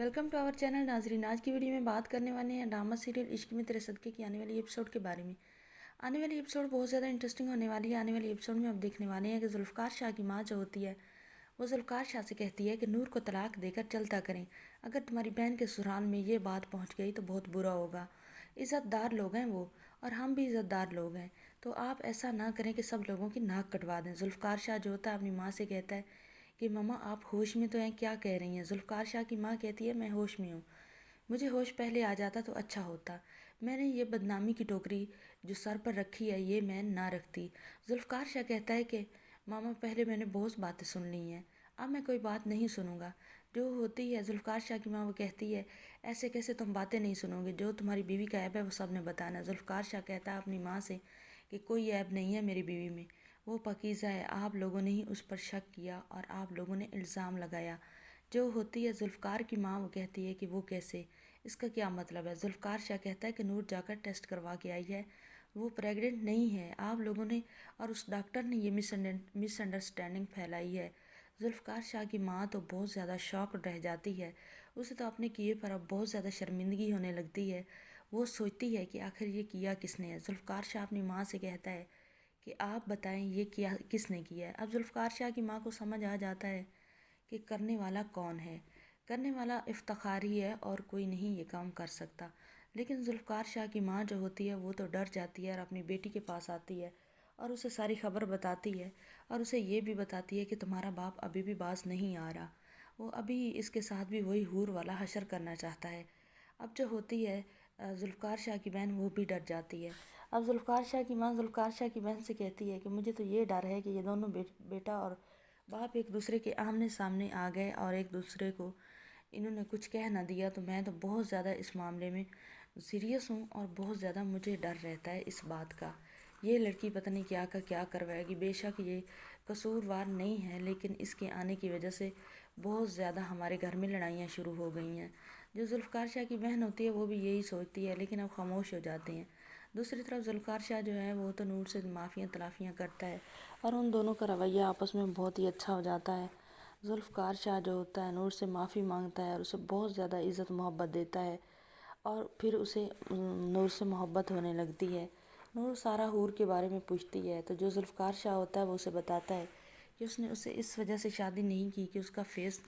Welcome to our channel नाजरीन। आज की वीडियो में बात करने वाले हैं ड्रामा सीरियल इश्क में तेरे सदके की आने वाली एपिसोड के बारे में। आने वाली एपिसोड बहुत ज़्यादा इंटरेस्टिंग होने वाली है। आने वाली एपिसोड में अब देखने वाले हैं कि जुल्फ़कार शाह की माँ जो होती है वो जुल्फ़कार शाह से कहती है कि नूर को तलाक देकर चलता करें। अगर तुम्हारी बहन के ससुराल में ये बात पहुँच गई तो बहुत बुरा होगा। इज़्ज़तदार लोग हैं वो और हम भी इज़्ज़तदार लोग हैं, तो आप ऐसा ना करें कि सब लोगों की नाक कटवा दें। जुल्फ़कार शाह जो होता है अपनी माँ से कहता है कि मम्मा आप होश में तो हैं, क्या कह रही हैं। जुल्फ़कार शाह की माँ कहती है मैं होश में हूँ, मुझे होश पहले आ जाता तो अच्छा होता। मैंने ये बदनामी की टोकरी जो सर पर रखी है ये मैं ना रखती। जुल्फ़कार शाह कहता है कि मामा पहले मैंने बहुत बातें सुन ली हैं, अब मैं कोई बात नहीं सुनूंगा। जो होती है जुल्फ़कार शाह की माँ वो कहती है ऐसे कैसे तुम बातें नहीं सुनोगे, जो तुम्हारी बीवी का ऐब है वो सब ने बताना। जुल्फ़कार शाह कहता है अपनी माँ से कि कोई ऐब नहीं है मेरी बीवी में, वो पाकीज़ा है। आप लोगों ने ही उस पर शक किया और आप लोगों ने इल्ज़ाम लगाया। जो होती है जुल्फ़कार की माँ वो कहती है कि वो कैसे, इसका क्या मतलब है। जुल्फ़कार शाह कहता है कि नूर जाकर टेस्ट करवा के आई है, वो प्रेग्नेंट नहीं है। आप लोगों ने और उस डॉक्टर ने ये मिसअंडरस्टैंडिंग फैलाई है। जुल्फ़कार शाह की माँ तो बहुत ज़्यादा शॉक्ड रह जाती है। उसे तो अपने किए पर अब बहुत ज़्यादा शर्मिंदगी होने लगती है। वो सोचती है कि आखिर ये किया किसने है। जुल्फ़कार शाह अपनी माँ से कहता है कि आप बताएं ये किया किसने किया है। अब जुल्फ़कार शाह की माँ को समझ आ जाता है कि करने वाला कौन है। करने वाला इफ्तिखार ही है और कोई नहीं ये काम कर सकता। लेकिन जुल्फ़कार शाह की माँ जो होती है वो तो डर जाती है और अपनी बेटी के पास आती है और उसे सारी खबर बताती है और उसे ये भी बताती है कि तुम्हारा बाप अभी भी बाज नहीं आ रहा, वो अभी इसके साथ भी वही हूर वाला हशर करना चाहता है। अब जो होती है जुल्फ़कार शाह की बहन वो भी डर जाती है। अब जुल्फ़कार शाह की माँ जुल्फ़कार शाह की बहन से कहती है कि मुझे तो ये डर है कि ये दोनों बेटा और बाप एक दूसरे के आमने सामने आ गए और एक दूसरे को इन्होंने कुछ कह ना दिया, तो मैं तो बहुत ज़्यादा इस मामले में सीरियस हूँ और बहुत ज़्यादा मुझे डर रहता है इस बात का। ये लड़की पता नहीं क्या का क्या करवाएगी। बेशक ये कसूरवार नहीं है, लेकिन इसके आने की वजह से बहुत ज़्यादा हमारे घर में लड़ाइयाँ शुरू हो गई हैं। जो जुल्फ़कार शाह की बहन होती है वो भी यही सोचती है, लेकिन अब खामोश हो जाते हैं। दूसरी तरफ जुल्फ़कार शाह जो है वो तो नूर से माफ़ियाँ तलाफ़ियाँ करता है और उन दोनों का रवैया आपस में बहुत ही अच्छा हो जाता है। जुल्फ़कार शाह जो होता है नूर से माफ़ी मांगता है और उसे बहुत ज़्यादा इज़्ज़त मोहब्बत देता है और फिर उसे नूर से मोहब्बत होने लगती है। नूर सारा हूर के बारे में पूछती है तो जो जुल्फ़कार शाह होता है वो उसे बताता है कि उसने उसे इस वजह से शादी नहीं की कि उसका फेस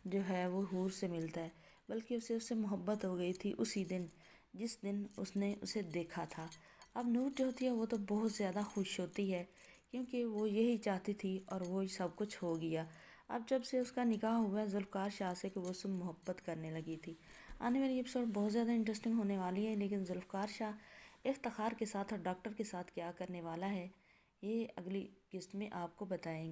जो है वो हूर से मिलता है, बल्कि उसे उससे मोहब्बत हो गई थी उसी दिन जिस दिन उसने उसे देखा था। अब नूर जो होती है वो तो बहुत ज़्यादा खुश होती है क्योंकि वो यही चाहती थी और वो सब कुछ हो गया। अब जब से उसका निकाह हुआ है जुल्फ़कार शाह से कि वो उससे मोहब्बत करने लगी थी। आने वाली एपिसोड बहुत ज़्यादा इंटरेस्टिंग होने वाली है, लेकिन जुल्फ़कार शाह इफ्तिखार के साथ और डॉक्टर के साथ क्या करने वाला है ये अगली किस्त में आपको बताएंगे।